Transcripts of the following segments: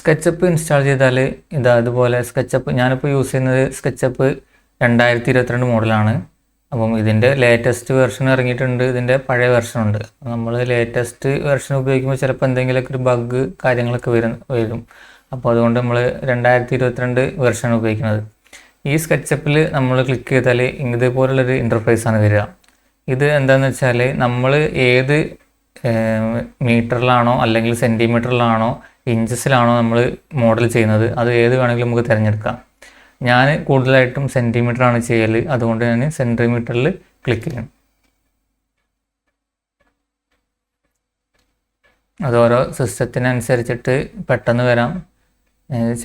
SketchUp install ചെയ്താൽ അതുപോലെ SketchUp ഞാനിപ്പോൾ യൂസ് ചെയ്യുന്നത് സ്കെച്ചപ്പ് 2022 മോഡലാണ്. അപ്പം ഇതിൻ്റെ ലേറ്റസ്റ്റ് വെർഷൻ ഇറങ്ങിയിട്ടുണ്ട്, ഇതിൻ്റെ പഴയ വെർഷനുണ്ട്. നമ്മൾ ലേറ്റസ്റ്റ് വെർഷൻ ഉപയോഗിക്കുമ്പോൾ ചിലപ്പോൾ എന്തെങ്കിലുമൊക്കെ ഒരു ബഗ് കാര്യങ്ങളൊക്കെ വരും. അപ്പോൾ അതുകൊണ്ട് നമ്മൾ 2022 വെർഷൻ ഉപയോഗിക്കുന്നത്. ഈ സ്കെച്ചപ്പിൽ നമ്മൾ ക്ലിക്ക് ചെയ്താൽ ഇതുപോലുള്ളൊരു ഇൻ്റർഫേസാണ് വരിക. ഇത് എന്താണെന്ന് വെച്ചാൽ നമ്മൾ ഏത് മീറ്ററിലാണോ അല്ലെങ്കിൽ സെൻറ്റിമീറ്ററിലാണോ ഇഞ്ചസിലാണോ നമ്മൾ മോഡൽ ചെയ്യുന്നത്, അത് ഏത് വേണമെങ്കിലും നമുക്ക് തിരഞ്ഞെടുക്കാം. ഞാൻ കൂടുതലായിട്ടും സെൻറ്റിമീറ്ററാണ് ചെയ്യൽ, അതുകൊണ്ട് ഞാൻ സെൻറ്റിമീറ്ററിൽ ക്ലിക്ക് ചെയ്യണം. അത് ഓരോ സിസ്റ്റത്തിനനുസരിച്ചിട്ട് പെട്ടെന്ന് വരാം.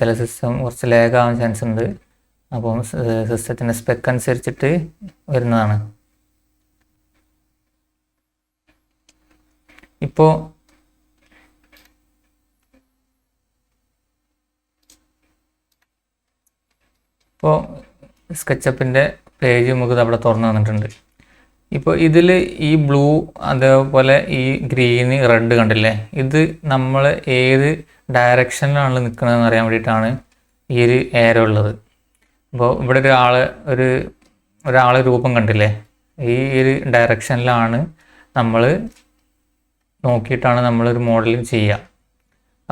ചില സിസ്റ്റം കുറച്ച് ലാഗ് ആവാൻ ചാൻസ് ഉണ്ട്. അപ്പോൾ സിസ്റ്റത്തിൻ്റെ സ്പെക്ക് അനുസരിച്ചിട്ട് വരുന്നതാണ്. ഇപ്പോൾ സ്കെച്ചപ്പിൻ്റെ പേജ് നമുക്ക് അവിടെ തുറന്നു തന്നിട്ടുണ്ട്. ഇപ്പോൾ ഇതിൽ ഈ ബ്ലൂ അതേപോലെ ഈ ഗ്രീന് റെഡ് കണ്ടില്ലേ, ഇത് നമ്മൾ ഏത് ഡയറക്ഷനിലാണ് നിൽക്കുന്നതെന്ന് അറിയാൻ വേണ്ടിയിട്ടാണ് ഈ ഒരു ഏരോ ഉള്ളത്. അപ്പോൾ ഇവിടെ ഒരാളെ രൂപം കണ്ടില്ലേ, ഈ ഒരു ഡയറക്ഷനിലാണ് നമ്മൾ നോക്കിയിട്ടാണ് നമ്മളൊരു മോഡലിംഗ് ചെയ്യുക.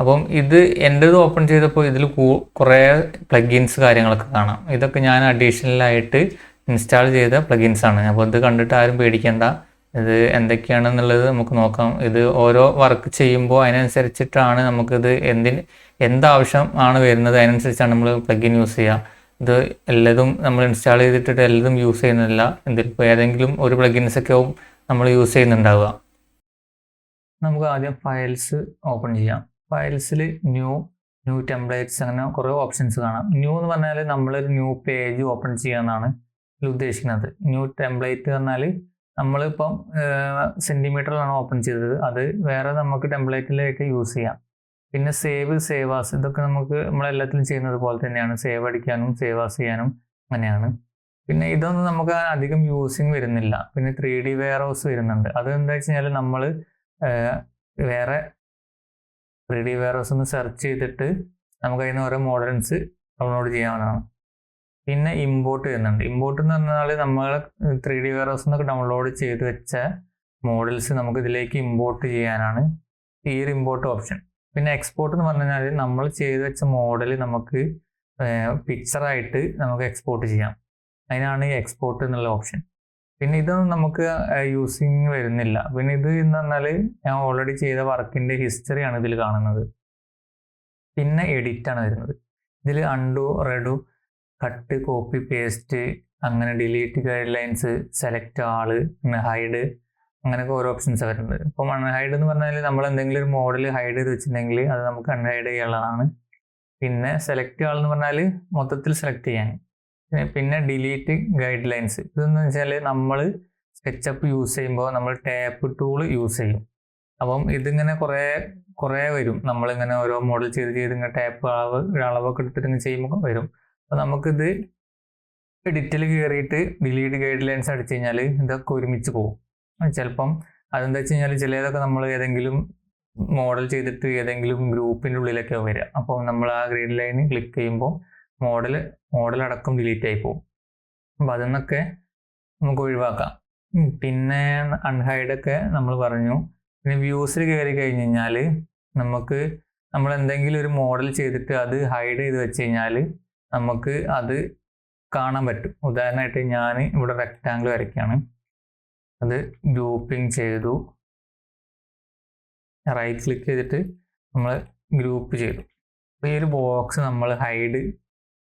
അപ്പം ഇത് എൻ്റേത് ഓപ്പൺ ചെയ്തപ്പോൾ ഇതിൽ കുറേ പ്ലഗിൻസ് കാര്യങ്ങളൊക്കെ കാണാം. ഇതൊക്കെ ഞാൻ അഡീഷണലായിട്ട് ഇൻസ്റ്റാൾ ചെയ്ത പ്ലഗിൻസാണ്. അപ്പോൾ ഇത് കണ്ടിട്ട് ആരും പേടിക്കേണ്ട, ഇത് എന്തൊക്കെയാണെന്നുള്ളത് നമുക്ക് നോക്കാം. ഇത് ഓരോ വർക്ക് ചെയ്യുമ്പോൾ അതിനനുസരിച്ചിട്ടാണ് നമുക്കിത് എന്താവശ്യം ആണ് വരുന്നത്, അതിനനുസരിച്ചാണ് നമ്മൾ പ്ലഗിൻ യൂസ് ചെയ്യുക. ഇത് എല്ലതും നമ്മൾ ഇൻസ്റ്റാൾ ചെയ്തിട്ട് എല്ലതും യൂസ് ചെയ്യുന്നില്ല. ഇതിലിപ്പോൾ ഏതെങ്കിലും ഒരു പ്ലഗിൻസൊക്കെ നമ്മൾ യൂസ് ചെയ്യുന്നുണ്ടാവുക. നമുക്ക് ആദ്യം ഫയൽസ് ഓപ്പൺ ചെയ്യാം. ഫയൽസിൽ ന്യൂ ടെംപ്ലേറ്റ്സ് അങ്ങനെ കുറേ ഓപ്ഷൻസ് കാണാം. ന്യൂ എന്ന് പറഞ്ഞാൽ നമ്മളൊരു ന്യൂ പേജ് ഓപ്പൺ ചെയ്യാമെന്നാണ് ഇതിൽ ഉദ്ദേശിക്കുന്നത്. ന്യൂ ടെംപ്ലേറ്റ് പറഞ്ഞാൽ നമ്മളിപ്പം സെൻറ്റിമീറ്ററിലാണ് ഓപ്പൺ ചെയ്തത്, അത് വേറെ നമുക്ക് ടെംപ്ലേറ്റിലേക്ക് യൂസ് ചെയ്യാം. പിന്നെ സേവ് ആസ്, ഇതൊക്കെ നമുക്ക് നമ്മളെല്ലാത്തിലും ചെയ്യുന്നത് പോലെ തന്നെയാണ്. സേവ് അടിക്കാനും സേവ് ആസ് ചെയ്യാനും അങ്ങനെയാണ്. പിന്നെ ഇതൊന്നും നമുക്ക് അധികം യൂസിങ് വരുന്നില്ല. പിന്നെ 3D വെയർഹൗസ് വരുന്നുണ്ട്. അത് എന്താ വെച്ച് കഴിഞ്ഞാൽ നമ്മൾ വേറെ 3D വെയർഹൗസ് ഒന്ന് സെർച്ച് ചെയ്തിട്ട് നമുക്ക് അതിന് ഓരോ മോഡൽസ് ഡൗൺലോഡ് ചെയ്യാവുന്നതാണ്. പിന്നെ ഇമ്പോർട്ട് ചെയ്യുന്നുണ്ട്. ഇമ്പോർട്ട് എന്ന് പറഞ്ഞാൽ നമ്മൾ 3D വെയർഹൗസ് എന്നൊക്കെ ഡൗൺലോഡ് ചെയ്ത് വെച്ച മോഡൽസ് നമുക്ക് ഇതിലേക്ക് ഇമ്പോർട്ട് ചെയ്യാനാണ് ഈ ഒരു ഇമ്പോർട്ട് ഓപ്ഷൻ. പിന്നെ എക്സ്പോർട്ട് എന്ന് പറഞ്ഞു കഴിഞ്ഞാൽ നമ്മൾ ചെയ്ത് വെച്ച മോഡൽ നമുക്ക് പിക്ചറായിട്ട് നമുക്ക് എക്സ്പോർട്ട് ചെയ്യാം. അതിനാണ് ഈ എക്സ്പോർട്ട് എന്നുള്ള ഓപ്ഷൻ. പിന്നെ ഇതൊന്നും നമുക്ക് യൂസിങ് വരുന്നില്ല. പിന്നെ ഇത് എന്ന് പറഞ്ഞാൽ ഞാൻ ഓൾറെഡി ചെയ്ത വർക്കിൻ്റെ ഹിസ്റ്ററിയാണ് ഇതിൽ കാണുന്നത്. പിന്നെ എഡിറ്റാണ് വരുന്നത്. ഇതിൽ അൺഡു, റെഡു, കട്ട്, കോപ്പി, പേസ്റ്റ്, അങ്ങനെ ഡിലീറ്റ്, ഗൈഡ് ലൈൻസ്, സെലക്ട് ആള്, പിന്നെ ഹൈഡ്, അങ്ങനെയൊക്കെ ഓരോ ഓപ്ഷൻസ് വരുന്നത്. ഇപ്പം അൺഹൈഡ് എന്ന് പറഞ്ഞാൽ നമ്മൾ എന്തെങ്കിലും ഒരു മോഡൽ ഹൈഡ് ചെയ്ത് വെച്ചിട്ടുണ്ടെങ്കിൽ അത് നമുക്ക് അൺഹൈഡ് ചെയ്യാനുള്ളതാണ്. പിന്നെ സെലക്ട് ആൾ എന്ന് പറഞ്ഞാൽ മൊത്തത്തിൽ സെലക്ട് ചെയ്യാൻ. പിന്നെ ഡിലീറ്റ്, ഗൈഡ് ലൈൻസ്, ഇതെന്ന് വെച്ചാൽ നമ്മൾ സ്കെച്ചപ്പ് യൂസ് ചെയ്യുമ്പോൾ നമ്മൾ ടാപ്പ് ടൂൾ യൂസ് ചെയ്യും. അപ്പം ഇതിങ്ങനെ കുറേ വരും. നമ്മളിങ്ങനെ ഓരോ മോഡൽ ചെയ്ത് ഇങ്ങനെ ടാപ്പ് അളവൊക്കെ എടുത്തിട്ട് ഇങ്ങനെ ചെയ്യുമ്പോൾ വരും. അപ്പോൾ നമുക്കിത് എഡിറ്റിൽ കയറിയിട്ട് ഡിലീറ്റ് ഗൈഡ് ലൈൻസ് അടിച്ചു കഴിഞ്ഞാൽ ഇതൊക്കെ ഒരുമിച്ച് പോകും. ചിലപ്പം അതെന്താ വെച്ച് കഴിഞ്ഞാൽ ചിലതൊക്കെ നമ്മൾ ഏതെങ്കിലും മോഡൽ ചെയ്തിട്ട് ഏതെങ്കിലും ഗ്രൂപ്പിൻ്റെ ഉള്ളിലൊക്കെ വരിക. അപ്പോൾ നമ്മൾ ആ ഗൈഡ് ലൈൻ ക്ലിക്ക് ചെയ്യുമ്പോൾ മോഡൽ അടക്കം ഡിലീറ്റ് ആയി പോകും. അപ്പോൾ അതിന്നൊക്കെ നമുക്ക് ഒഴിവാക്കാം. പിന്നെ അൺഹൈഡൊക്കെ നമ്മൾ പറഞ്ഞു. പിന്നെ വ്യൂസിൽ കയറി കഴിഞ്ഞ് കഴിഞ്ഞാൽ നമ്മൾ എന്തെങ്കിലും ഒരു മോഡൽ ചെയ്തിട്ട് അത് ഹൈഡ് ചെയ്ത് വെച്ച് കഴിഞ്ഞാൽ നമുക്ക് അത് കാണാൻ പറ്റും. ഉദാഹരണമായിട്ട് ഞാൻ ഇവിടെ റെക്റ്റാങ്കിൾ വരയ്ക്കുകയാണ്, അത് ഗ്രൂപ്പിംഗ് ചെയ്തു, റൈറ്റ് ക്ലിക്ക് ചെയ്തിട്ട് നമ്മൾ ഗ്രൂപ്പ് ചെയ്തു. അപ്പോൾ ഈ ഒരു ബോക്സ് നമ്മൾ ഹൈഡ്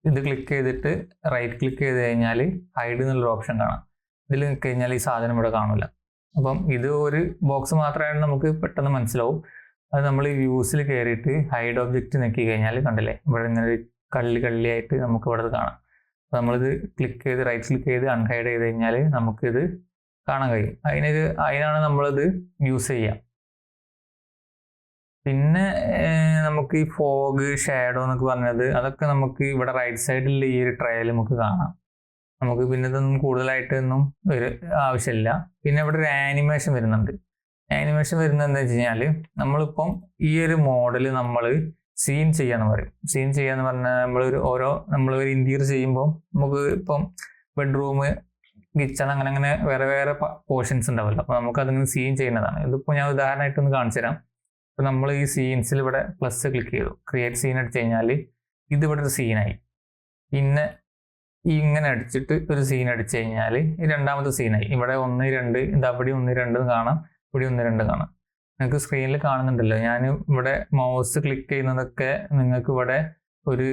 ഇത് ക്ലിക്ക് ചെയ്തിട്ട് റൈറ്റ് ക്ലിക്ക് ചെയ്ത് കഴിഞ്ഞാൽ ഹൈഡ് എന്നുള്ളൊരു ഓപ്ഷൻ കാണാം. ഇതിൽ നിൽക്കി കഴിഞ്ഞാൽ ഈ സാധനം ഇവിടെ കാണില്ല. അപ്പം ഇത് ഒരു ബോക്സ് മാത്രമായിട്ട് നമുക്ക് പെട്ടെന്ന് മനസ്സിലാവും. അത് നമ്മൾ ഈ വ്യൂസിൽ കയറിയിട്ട് ഹൈഡ് ഒബ്ജക്റ്റ് നോക്കി കഴിഞ്ഞാൽ കണ്ടില്ലേ, ഇവിടെ ഇങ്ങനെ ഒരു കള്ളിയായിട്ട് നമുക്ക് ഇവിടെ കാണാം. അപ്പോൾ നമ്മളിത് ക്ലിക്ക് ചെയ്ത് റൈറ്റ് ക്ലിക്ക് ചെയ്ത് അൺഹൈഡ് ചെയ്ത് കഴിഞ്ഞാൽ നമുക്കിത് കാണാൻ കഴിയും. അതിനാണ് നമ്മളിത് യൂസ് ചെയ്യുക. പിന്നെ നമുക്ക് ഈ ഫോഗ്, ഷാഡോ എന്നൊക്കെ പറഞ്ഞത് അതൊക്കെ നമുക്ക് ഇവിടെ റൈറ്റ് സൈഡിൽ ഈ ഒരു ട്രയൽ നമുക്ക് കാണാം. നമുക്ക് പിന്നെ ഇതൊന്നും കൂടുതലായിട്ടൊന്നും ആവശ്യമില്ല. പിന്നെ ഇവിടെ ഒരു ആനിമേഷൻ വരുന്നുണ്ട്. ആനിമേഷൻ വരുന്നത് എന്താ വെച്ച് കഴിഞ്ഞാൽ നമ്മളിപ്പം ഈ ഒരു മോഡൽ നമ്മൾ സീൻ ചെയ്യാന്ന് പറയും. സീൻ ചെയ്യാന്ന് പറഞ്ഞാൽ നമ്മളൊരു ഇന്റീരിയർ ചെയ്യുമ്പോൾ നമുക്ക് ഇപ്പം ബെഡ്റൂം, കിച്ചൺ അങ്ങനെ വേറെ വേറെ പോർഷൻസ് ഉണ്ടാവില്ല. അപ്പൊ നമുക്ക് അതിങ്ങനെ സീൻ ചെയ്യുന്നതാണ്. ഇതിപ്പോ ഞാൻ ഉദാഹരണമായിട്ടൊന്ന് കാണിച്ചു തരാം. അപ്പൊ നമ്മൾ ഈ സീൻസിൽ ഇവിടെ പ്ലസ് ക്ലിക്ക് ചെയ്തു, ക്രിയേറ്റ് സീൻ അടിച്ചു കഴിഞ്ഞാൽ ഇതിവിടെ ഒരു സീനായി. പിന്നെ ഇങ്ങനെ അടിച്ചിട്ട് ഒരു സീൻ അടിച്ചു കഴിഞ്ഞാൽ രണ്ടാമത്തെ സീനായി. ഇവിടെ 1, 2 ഇതാ ഇവിടെ 1, 2 കാണാം, ഇവിടെ 1, 2 കാണാം. നിങ്ങൾക്ക് സ്ക്രീനിൽ കാണുന്നുണ്ടല്ലോ. ഞാൻ ഇവിടെ മൗസ് ക്ലിക്ക് ചെയ്യുന്നതൊക്കെ നിങ്ങൾക്ക് ഇവിടെ ഒരു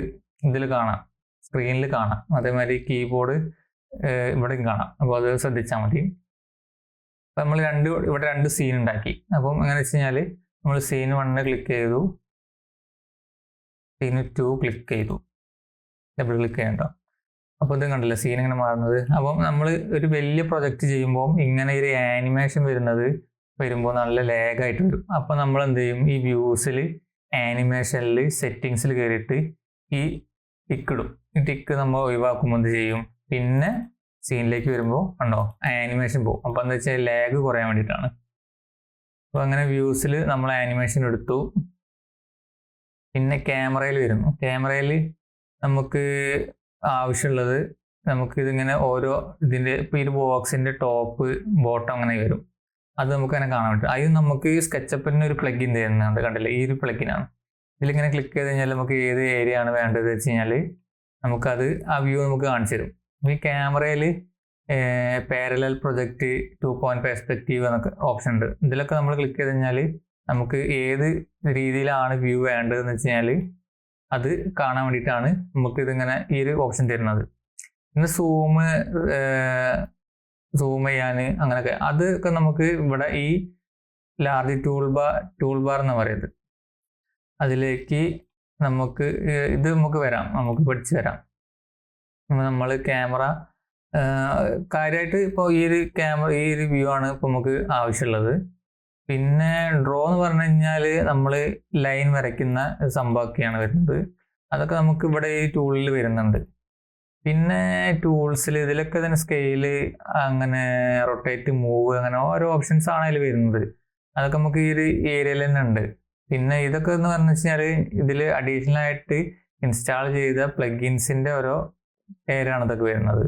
ഇതിൽ കാണാം, സ്ക്രീനിൽ കാണാം. അതേമാതിരി കീബോർഡ് ഇവിടെയും കാണാം. അപ്പോൾ അത് ശ്രദ്ധിച്ചാൽ മതി. അപ്പം നമ്മൾ ഇവിടെ 2 സീൻ ഉണ്ടാക്കി. അപ്പം എങ്ങനെ വെച്ച് കഴിഞ്ഞാൽ നമ്മൾ സീൻ 1 ക്ലിക്ക് ചെയ്തു, സീൻ 2 ക്ലിക്ക് ചെയ്തു, ഡബിൾ ക്ലിക്ക് ചെയ്യണ്ടോ. അപ്പോൾ ഇത് കണ്ടില്ല സീൻ ഇങ്ങനെ മാറുന്നത്. അപ്പം നമ്മൾ ഒരു വലിയ പ്രൊജക്റ്റ് ചെയ്യുമ്പോൾ ഇങ്ങനെ ഒരു ആനിമേഷൻ വരുമ്പോൾ നല്ല ലാഗായിട്ട് വരും. അപ്പോൾ നമ്മൾ എന്ത് ചെയ്യും, ഈ വ്യൂസിൽ ആനിമേഷനിൽ സെറ്റിങ്സിൽ കയറിയിട്ട് ഈ ടിക്ക് ഇടും. ഈ ടിക്ക് നമ്മൾ ഒഴിവാക്കുമ്പോൾ എന്ത് ചെയ്യും, പിന്നെ സീനിലേക്ക് വരുമ്പോൾ കണ്ടോ ആനിമേഷൻ പോകും. അപ്പോൾ എന്താ വെച്ചാൽ ലാഗ് കുറയാൻ വേണ്ടിയിട്ടാണ്. അപ്പോൾ അങ്ങനെ വ്യൂസിൽ നമ്മൾ ആനിമേഷൻ എടുത്തു. പിന്നെ ക്യാമറയിൽ വരുന്നു. ക്യാമറയിൽ നമുക്ക് ആവശ്യമുള്ളത് നമുക്ക് ഇതിങ്ങനെ ഓരോ ഇതിൻ്റെ ഇപ്പോൾ ഈ ബോക്സിൻ്റെ ടോപ്പ് ബോട്ടം അങ്ങനെ വരും. അത് നമുക്ക് അങ്ങനെ കാണാൻ പറ്റും. അതിന് നമുക്ക് ഈ സ്കെച്ചപ്പിന് ഒരു പ്ലഗിൻ തരുന്നുണ്ട്, കണ്ടില്ലേ, ഈ ഒരു പ്ലഗിനാണ്. ഇതിലിങ്ങനെ ക്ലിക്ക് ചെയ്ത് കഴിഞ്ഞാൽ നമുക്ക് ഏത് ഏരിയ ആണ് വേണ്ടത് വെച്ച് കഴിഞ്ഞാൽ നമുക്കത് ആ വ്യൂ നമുക്ക് കാണിച്ചു തരും. ഈ ക്യാമറയിൽ പാരലൽ പ്രൊജക്റ്റ്, 2 പോയിന്റ് പെർസ്പെക്റ്റീവ് എന്നൊക്കെ ഓപ്ഷൻ ഉണ്ട്. ഇതിലൊക്കെ നമ്മൾ ക്ലിക്ക് ചെയ്ത് കഴിഞ്ഞാൽ നമുക്ക് ഏത് രീതിയിലാണ് വ്യൂ വേണ്ടതെന്ന് വെച്ച് കഴിഞ്ഞാൽ അത് കാണാൻ വേണ്ടിയിട്ടാണ് നമുക്ക് ഇതിങ്ങനെ ഈ ഒരു ഓപ്ഷൻ തരുന്നത്. പിന്നെ സൂം ചെയ്യാൻ അങ്ങനെയൊക്കെ അതൊക്കെ നമുക്ക് ഇവിടെ ഈ ലാർജ് ടൂൾ ബാർ എന്ന് പറയുന്നത്, അതിലേക്ക് നമുക്ക് ഇത് നമുക്ക് പഠിച്ചു വരാം. നമ്മൾ ക്യാമറ കാര്യമായിട്ട് ഇപ്പോൾ ഈ ഒരു വ്യൂ ആണ് ഇപ്പോൾ നമുക്ക് ആവശ്യമുള്ളത്. പിന്നെ ഡ്രോ എന്ന് പറഞ്ഞു കഴിഞ്ഞാൽ നമ്മൾ ലൈൻ വരയ്ക്കുന്ന സംഭവമൊക്കെയാണ് വരുന്നത്. അതൊക്കെ നമുക്ക് ഇവിടെ ഈ ടൂളിൽ വരുന്നുണ്ട്. പിന്നെ ടൂൾസിൽ ഇതിലൊക്കെ തന്നെ സ്കെയില്, അങ്ങനെ റൊട്ടേറ്റ്, മൂവ്, അങ്ങനെ ഓരോ ഓപ്ഷൻസ് ആണ് അതിൽ വരുന്നത്. അതൊക്കെ നമുക്ക് ഈ ഒരു ഏരിയയിൽ തന്നെ ഉണ്ട്. പിന്നെ ഇതൊക്കെ എന്ന് പറഞ്ഞു വെച്ചാൽ ഇതിൽ അഡീഷണൽ ആയിട്ട് ഇൻസ്റ്റാൾ ചെയ്ത പ്ലഗിൻസിന്റെ ഓരോ പേരാണ് ഇതൊക്കെ വരുന്നത്.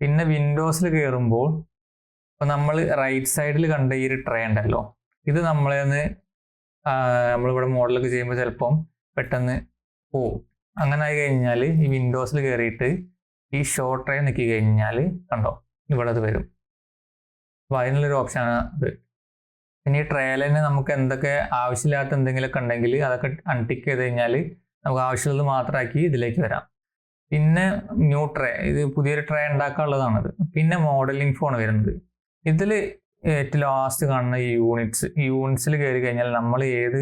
പിന്നെ വിൻഡോസിൽ കയറുമ്പോൾ ഇപ്പൊ നമ്മൾ റൈറ്റ് സൈഡിൽ കണ്ട ഈ ഒരു ട്രേ ഉണ്ടല്ലോ, ഇത് നമ്മളിവിടെ മോഡലൊക്കെ ചെയ്യുമ്പോൾ ചിലപ്പം പെട്ടെന്ന് പോവും. അങ്ങനെ ആയി കഴിഞ്ഞാൽ ഈ വിൻഡോസിൽ കയറിയിട്ട് ഈ ഷോ ട്രേ നിൽക്കി കഴിഞ്ഞാൽ കണ്ടോ ഇവിടെ അത് വരും. അപ്പോൾ അതിനുള്ളൊരു ഓപ്ഷനാണ് അത്. പിന്നെ ഈ ട്രേയിൽ തന്നെ നമുക്ക് എന്തൊക്കെ ആവശ്യമില്ലാത്ത എന്തെങ്കിലുമൊക്കെ ഉണ്ടെങ്കിൽ അതൊക്കെ അൺടിക്ക് ചെയ്ത് കഴിഞ്ഞാൽ നമുക്ക് ആവശ്യമുള്ളത് മാത്രമാക്കി ഇതിലേക്ക് വരാം. പിന്നെ ന്യൂ ട്രേ, ഇത് പുതിയൊരു ട്രേ ഉണ്ടാക്കാനുള്ളതാണത്. പിന്നെ മോഡലിംഗ് ഫോൺ വരുന്നത്. ഇതിൽ ഏറ്റവും ലാസ്റ്റ് കാണുന്ന ഈ യൂണിറ്റ്സിൽ കയറി കഴിഞ്ഞാൽ നമ്മൾ ഏത്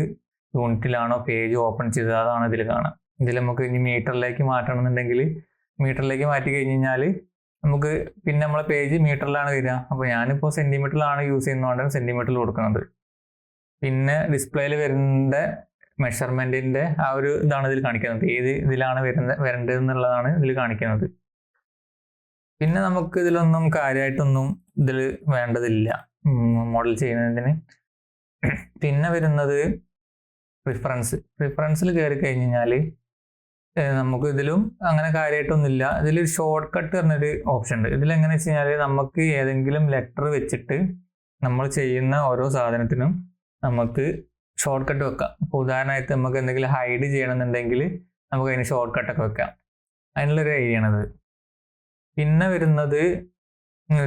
യൂണിറ്റിലാണോ പേജ് ഓപ്പൺ ചെയ്തത് അതാണ് ഇതിൽ കാണാം. ഇതിൽ നമുക്ക് ഇനി മീറ്ററിലേക്ക് മാറ്റണമെന്നുണ്ടെങ്കിൽ മീറ്ററിലേക്ക് മാറ്റി കഴിഞ്ഞ് കഴിഞ്ഞാൽ നമുക്ക് പിന്നെ നമ്മളെ പേജ് മീറ്ററിലാണ് വരിക. അപ്പോൾ ഞാനിപ്പോൾ സെൻറ്റിമീറ്ററിലാണ് യൂസ് ചെയ്യുന്നതുകൊണ്ടാണ് സെൻറ്റിമീറ്ററിൽ കൊടുക്കുന്നത്. പിന്നെ ഡിസ്പ്ലേയിൽ വരുന്ന മെഷർമെൻറ്റിൻ്റെ ആ ഒരു ഇതാണ് ഇതിൽ കാണിക്കുന്നത്, ഏത് ഇതിലാണ് വരേണ്ടത് എന്നുള്ളതാണ് ഇതിൽ കാണിക്കുന്നത്. പിന്നെ നമുക്ക് ഇതിലൊന്നും കാര്യമായിട്ടൊന്നും ഇതിൽ വേണ്ടതില്ല മോഡൽ ചെയ്യുന്നതിന്. പിന്നെ വരുന്നത് പ്രിഫറൻസിൽ കയറി കഴിഞ്ഞ് കഴിഞ്ഞാൽ നമുക്ക് ഇതിലും അങ്ങനെ കാര്യമായിട്ടൊന്നുമില്ല. ഇതിലൊരു ഷോർട്ട് കട്ട് പറഞ്ഞൊരു ഓപ്ഷൻ ഉണ്ട്. ഇതിലെങ്ങനെ വെച്ച് കഴിഞ്ഞാൽ നമുക്ക് ഏതെങ്കിലും ലെറ്റർ വെച്ചിട്ട് നമ്മൾ ചെയ്യുന്ന ഓരോ സാധനത്തിനും നമുക്ക് ഷോർട്ട് കട്ട് വെക്കാം. അപ്പോൾ ഉദാഹരണമായിട്ട് നമുക്ക് എന്തെങ്കിലും ഹൈഡ് ചെയ്യണമെന്നുണ്ടെങ്കിൽ നമുക്ക് അതിന് ഷോർട്ട് കട്ടൊക്കെ വെക്കാം. അതിനുള്ളൊരു ഐഡിയ ആണത്. പിന്നെ വരുന്നത്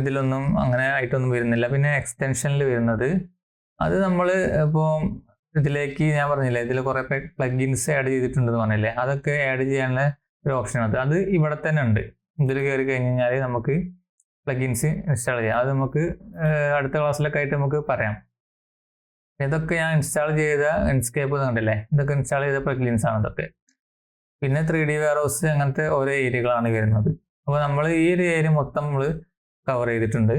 ഇതിലൊന്നും അങ്ങനെ ആയിട്ടൊന്നും വരുന്നില്ല. പിന്നെ എക്സ്റ്റൻഷനിൽ വരുന്നത് അത് നമ്മൾ ഇപ്പോൾ ഇതിലേക്ക് ഞാൻ പറഞ്ഞില്ലേ ഇതിൽ കുറേ പ്ലഗിൻസ് ആഡ് ചെയ്തിട്ടുണ്ടെന്ന് പറഞ്ഞില്ലേ, അതൊക്കെ ആഡ് ചെയ്യാനുള്ള ഒരു ഓപ്ഷൻ അത് ഇവിടെ തന്നെ ഉണ്ട്. ഇതിൽ കയറി കഴിഞ്ഞ് കഴിഞ്ഞാൽ നമുക്ക് പ്ലഗിൻസ് ഇൻസ്റ്റാൾ ചെയ്യാം. അത് നമുക്ക് അടുത്ത ക്ലാസ്സിലൊക്കെ ആയിട്ട് നമുക്ക് പറയാം. ഇതൊക്കെ ഞാൻ ഇൻസ്റ്റാൾ ചെയ്ത ഇൻസ്കേപ്പ് കണ്ടില്ലേ, ഇതൊക്കെ ഇൻസ്റ്റാൾ ചെയ്ത പ്ലഗിൻസ് ആണ് ഇതൊക്കെ. പിന്നെ 3D വെയർഹൗസ് അങ്ങനത്തെ ഓരോ ഏരിയകളാണ് വരുന്നത്. അപ്പോൾ നമ്മൾ ഈ ഒരു ഏരിയ മൊത്തം നമ്മൾ കവർ ചെയ്തിട്ടുണ്ട്.